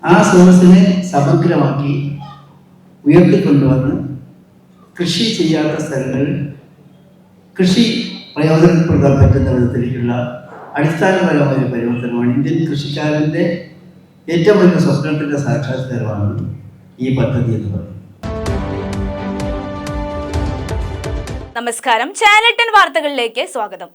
ആ സോഴ്സിനെ സമഗ്രമാക്കി ഉയർത്തിക്കൊണ്ടുവന്ന് കൃഷി ചെയ്യാത്ത സ്ഥലങ്ങളിൽ കൃഷി പ്രയോജനപ്പെടുത്താൻ പറ്റുന്ന വിധത്തിലേക്കുള്ള അടിസ്ഥാനപരമായ പരിവർത്തനമാണ് ഇന്ത്യൻ കൃഷിക്കാരൻ്റെ ഏറ്റവും വലിയ സ്വപ്നത്തിൻ്റെ സാക്ഷാത്കാരമാണ് ഈ പദ്ധതി എന്ന് പറയുന്നത്. നമസ്കാരം, ചാനൽ 10 വാർത്തകളിലേക്ക് സ്വാഗതം.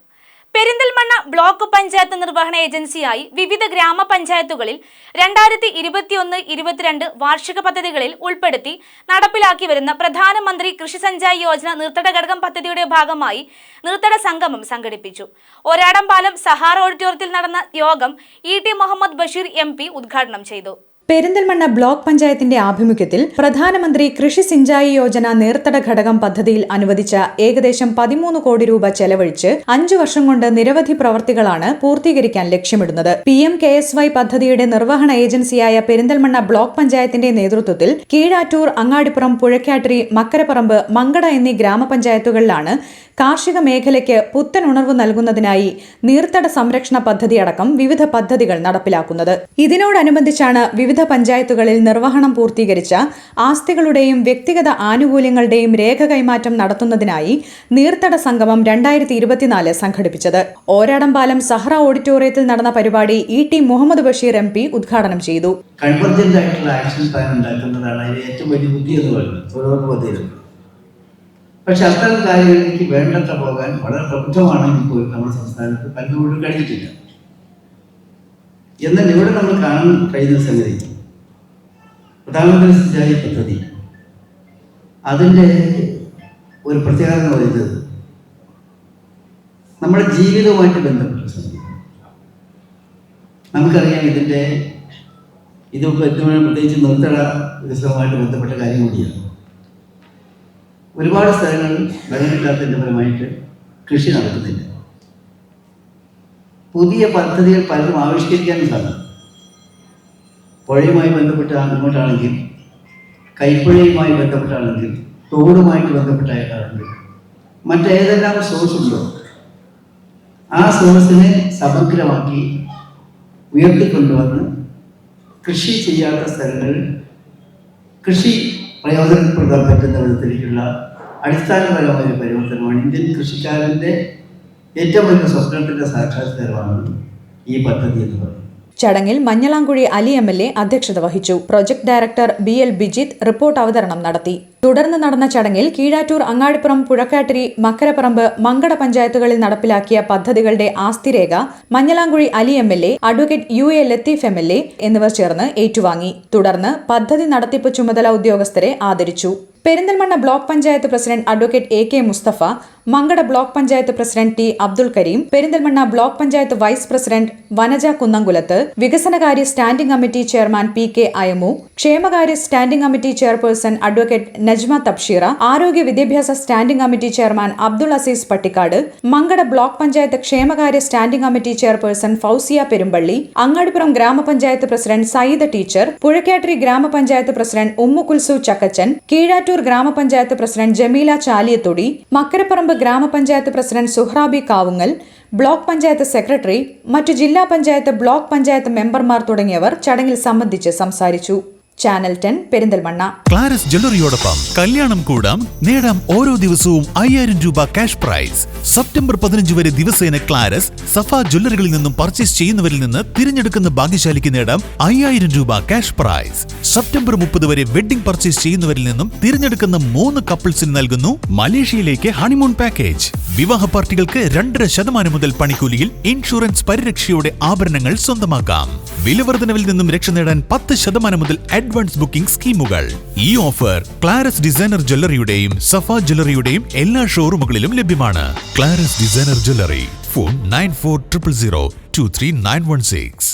പെരിന്തൽമണ്ണ ബ്ലോക്ക് പഞ്ചായത്ത് നിർവഹണ ഏജൻസിയായി വിവിധ ഗ്രാമപഞ്ചായത്തുകളിൽ 2021-22 വാർഷിക പദ്ധതികളിൽ ഉൾപ്പെടുത്തി നടപ്പിലാക്കി വരുന്ന പ്രധാനമന്ത്രി കൃഷി സഞ്ചായ് യോജന നീർത്തട ഘടകം പദ്ധതിയുടെ ഭാഗമായി നീർത്തട സംഗമം സംഘടിപ്പിച്ചു. ഒരാടംപാലം സഹാറ ഓഡിറ്റോറിയത്തിൽ നടന്ന യോഗം ഇ.ടി. മുഹമ്മദ് ബഷീർ MP ഉദ്ഘാടനം ചെയ്തു. പെരിന്തൽമണ്ണ ബ്ലോക്ക് പഞ്ചായത്തിന്റെ ആഭിമുഖ്യത്തിൽ പ്രധാനമന്ത്രി കൃഷി സിഞ്ചായി യോജന നീർത്തട ഘടകം പദ്ധതിയിൽ അനുവദിച്ച ഏകദേശം 13 കോടി രൂപ ചെലവഴിച്ച് 5 വർഷം കൊണ്ട് നിരവധി പ്രവർത്തികളാണ് പൂർത്തീകരിക്കാൻ ലക്ഷ്യമിടുന്നത്. PMKSY പദ്ധതിയുടെ നിർവഹണ ഏജൻസിയായ പെരിന്തൽമണ്ണ ബ്ലോക്ക് പഞ്ചായത്തിന്റെ നേതൃത്വത്തിൽ കീഴാറ്റൂർ, അങ്ങാടിപ്പുറം, പുഴക്കാട്ടിരി, മക്കരപ്പറമ്പ്, മങ്കട എന്നീ ഗ്രാമപഞ്ചായത്തുകളിലാണ് കാർഷിക മേഖലയ്ക്ക് പുത്തൻ ഉണർവ് നൽകുന്നതിനായി നീർത്തട സംരക്ഷണ പദ്ധതി അടക്കം വിവിധ പദ്ധതികൾ നടപ്പിലാക്കുന്നത്. ഇതിനോടനുബന്ധിച്ചാണ് വിവിധ പഞ്ചായത്തുകളിൽ നിർവഹണം പൂർത്തീകരിച്ച ആസ്തികളുടെയും വ്യക്തിഗത ആനുകൂല്യങ്ങളുടെയും രേഖ കൈമാറ്റം നടത്തുന്നതിനായി നീർത്തട സംഗമം 2024 സംഘടിപ്പിച്ചത്. ഓരാടംപാലം സഹറ ഓഡിറ്റോറിയത്തിൽ നടന്ന പരിപാടി ഇ.ടി. മുഹമ്മദ് ബഷീർ MP ഉദ്ഘാടനം ചെയ്തു. കൺവർജന്റ് ആയിട്ടുള്ള ആക്ഷൻ പ്ലാൻ ഉണ്ടാക്കുന്നതാണ് അതിന് ഏറ്റവും വലിയ ബുദ്ധി എന്ന് പറയുന്നത്. പക്ഷെ അത്തരം കാര്യങ്ങളിലേക്ക് വേണ്ടത്ര പോകാൻ വളരെ പ്രബുദ്ധമാണെങ്കിൽ പോലും നമ്മുടെ സംസ്ഥാനത്ത് പലപ്പോഴും കഴിഞ്ഞിട്ടില്ല. എന്നാൽ ഇവിടെ നമ്മൾ കാണാൻ കഴിയുന്ന സംഗതി പ്രധാനമന്ത്രി സിഞ്ചായി പദ്ധതി അതിൻ്റെ ഒരു പ്രത്യേകത എന്ന് പറയുന്നത് നമ്മുടെ ജീവിതവുമായിട്ട് ബന്ധപ്പെട്ട സംഗതി. നമുക്കറിയാം ഇത് പ്രത്യേകിച്ച് നിർത്തട വികസനവുമായിട്ട് ബന്ധപ്പെട്ട കാര്യം കൂടിയാണ്. ഒരുപാട് സ്ഥലങ്ങളിൽ വെള്ളമില്ലാത്തതിൻ്റെ ഫലമായിട്ട് കൃഷി നടക്കുന്നില്ല. പുതിയ പദ്ധതികൾ പലതും ആവിഷ്കരിക്കാനും സാധിക്കും. പുഴയുമായി ബന്ധപ്പെട്ട അങ്ങോട്ടാണെങ്കിൽ, കൈപ്പുഴയുമായി ബന്ധപ്പെട്ടാണെങ്കിൽ, തോടുമായിട്ട് ബന്ധപ്പെട്ടായിട്ടാണെങ്കിൽ, മറ്റേതെല്ലാം സോഴ്സ് ഉണ്ടോ ആ സോഴ്സിനെ സമഗ്രമാക്കി ഉയർത്തിക്കൊണ്ടുവന്ന് കൃഷി ചെയ്യാത്ത സ്ഥലങ്ങളിൽ കൃഷി പ്രയോജനപ്പെടുത്താൻ പറ്റുന്ന വിധത്തിലേക്കുള്ള അടിസ്ഥാനപരമായ പരിവർത്തനമാണ് ഇന്ത്യൻ കൃഷിക്കാരൻ്റെ ഏറ്റവും വലിയ സ്വപ്നത്തിൻ്റെ സാക്ഷാത്കാരമാണ് ഈ പദ്ധതി എന്ന് പറയുന്നത്. ചടങ്ങിൽ മഞ്ഞളാംകുഴി അലി MLA അധ്യക്ഷത വഹിച്ചു. Project director BL Bijith report അവതരണം നടത്തി. തുടർന്ന് നടന്ന ചടങ്ങിൽ കീഴാറ്റൂർ, അങ്ങാടിപ്പുറം, പുഴക്കാട്ടിരി, മക്കരപ്പറമ്പ്, മങ്കട പഞ്ചായത്തുകളിൽ നടപ്പിലാക്കിയ പദ്ധതികളുടെ ആസ്തിരേഖ Manjalamkuzhi Ali MLA, advocate UA Latheef MLA എന്നിവർ ചേർന്ന് ഏറ്റുവാങ്ങി. തുടർന്ന് പദ്ധതി നടത്തിപ്പ് ചുമതല ഉദ്യോഗസ്ഥരെ ആദരിച്ചു. Perinthalmanna block panchayat president advocate AK Musthafa, Mankada block panchayat president T Abdul Kareem, Perinthalmanna block panchayat vice president Vanaja Kunnamkulath, വികസനകാര്യ standing committee chairman PK Ayamu, ക്ഷേമകാര്യ standing committee chairperson advocate Najma Thabsheera, ആരോഗ്യ വിദ്യാഭ്യാസ standing committee chairman Abdul Azeez Pattikkad, Mankada block panchayat ക്ഷേമകാര്യ standing committee chairperson Fousiya Perumpally, Angadipuram grama panchayat president Sayyid teacher, Puzhakkattiri grama panchayat president Ummu Kulsu Chakkachan, Keezhattur grama panchayat president Jameela Chaliyathodi, Makkaraparamba ഗ്രാമപഞ്ചായത്ത് president Suhrabi Kavungal, block panchayat secretary, മറ്റു ജില്ലാ panchayat, block panchayat മെമ്പർമാർ തുടങ്ങിയവർ ചടങ്ങിൽ സംബന്ധിച്ച് സംസാരിച്ചു. ചാനൽ 10 പെരിന്തൽമണ്ണ. ക്ലാരസ് ജ്വല്ലറിയോടൊപ്പം കല്യാണം കൂടാം, നേടാം ഓരോ ദിവസവും 5000 രൂപ ക്യാഷ് പ്രൈസ്. സെപ്റ്റംബർ 15 വരെ ദിവസേന ക്ലാരസ്, സഫ ജ്വല്ലറികളിൽ നിന്നും പർച്ചേസ് ചെയ്യുന്നവരിൽ നിന്ന് തിരഞ്ഞെടുക്കുന്ന ഭാഗ്യശാലിക്ക് നേടാം 5000 രൂപ ക്യാഷ് പ്രൈസ്. സെപ്റ്റംബർ 30 വരെ വെഡിംഗ് പർച്ചേസ് ചെയ്യുന്നവരിൽ നിന്നും തിരഞ്ഞെടുക്കുന്ന 3 കപ്പിൾസിന് നൽകുന്നു മലേഷ്യയിലേക്ക് ഹണിമൂൺ പാക്കേജ്. വിവാഹ പാർട്ടികൾക്ക് 2.5% മുതൽ പണിക്കൂലിയിൽ ഇൻഷുറൻസ് പരിരക്ഷയോടെ ആഭരണങ്ങൾ സ്വന്തമാക്കാം. വിലവർദ്ധനവിൽ നിന്നും രക്ഷ നേടാൻ 10% മുതൽ അഡ്വാൻസ് ബുക്കിംഗ് സ്കീമുകൾ. ഈ ഓഫർ ക്ലാരസ് ഡിസൈനർ ജ്വല്ലറിയുടെയും സഫ ജ്വല്ലറിയുടെയും എല്ലാ ഷോറൂമുകളിലും ലഭ്യമാണ്. ക്ലാരസ് ഡിസൈനർ ജ്വല്ലറി. ഫോൺ 9400023916.